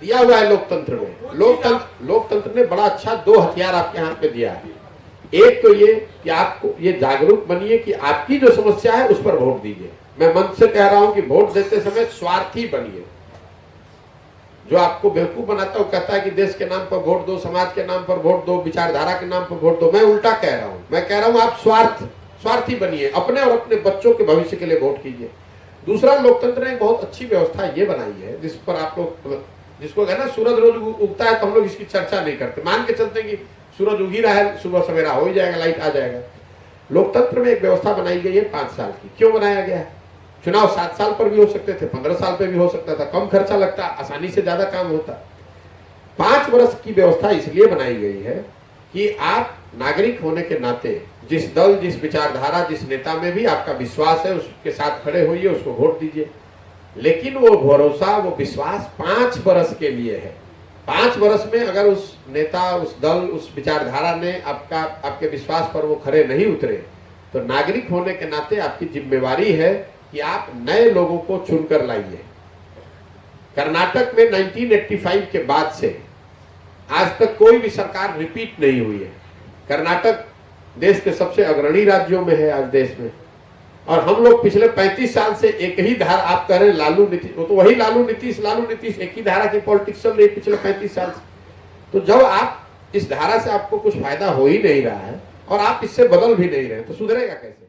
दिया हुआ है लोकतंत्र में। लोकतंत्र ने बड़ा अच्छा 2 हथियार आपके हाथ में दिया है। एक तो ये कि आपको ये जागरूक बनिए कि आपकी जो समस्या है उस पर वोट दीजिए। मैं मन से कह रहा हूं कि वोट देते समय स्वार्थी बनिए। जो आपको बेवकूफ बनाता है वो कहता है कि देश के नाम पर वोट दो, समाज के नाम पर वोट दो, विचारधारा के नाम पर वोट दो। मैं उल्टा कह रहा हूं। मैं कह रहा हूं आप स्वार्थी बनिए, अपने और अपने बच्चों के भविष्य के लिए वोट कीजिए। दूसरा, लोकतंत्र ने बहुत अच्छी व्यवस्था ये बनाई है जिस पर आप लोग, जिसको कहना सूरज रोज उगता है तो हम लोग इसकी चर्चा नहीं करते, मान के चलते कि सूरज उग ही रहा है, सुबह सवेरा हो ही जाएगा, लाइट आ जाएगा। लोकतंत्र में एक व्यवस्था बनाई गई है 5 साल की। क्यों बनाया गया है? चुनाव 7 साल पर भी हो सकते थे, 15 साल पर भी हो सकता था, कम खर्चा लगता, आसानी से ज्यादा काम होता। 5 वर्ष की व्यवस्था इसलिए बनाई गई है कि आप नागरिक होने के नाते जिस दल, जिस विचारधारा, जिस नेता में भी आपका विश्वास है उसके साथ खड़े होइए, उसको वोट दीजिए। लेकिन वो भरोसा, वो विश्वास 5 वर्ष के लिए है। 5 वर्ष में अगर उस नेता, उस दल, उस विचारधारा ने आपके विश्वास पर वो खड़े नहीं उतरे तो नागरिक होने के नाते आपकी जिम्मेवारी है कि आप नए लोगों को चुनकर लाइए। कर्नाटक में 1985 के बाद से आज तक कोई भी सरकार रिपीट नहीं हुई है। कर्नाटक देश के सबसे अग्रणी राज्यों में है आज देश में, और हम लोग पिछले 35 साल से एक ही धारा, आप कह रहे हैं लालू नीतीश, वो तो वही लालू नीतीश एक ही धारा की पॉलिटिक्स चल रही है पिछले 35 साल से। तो जब आप इस धारा से आपको कुछ फायदा हो ही नहीं रहा है और आप इससे बदल भी नहीं रहे तो सुधरेगा कैसे?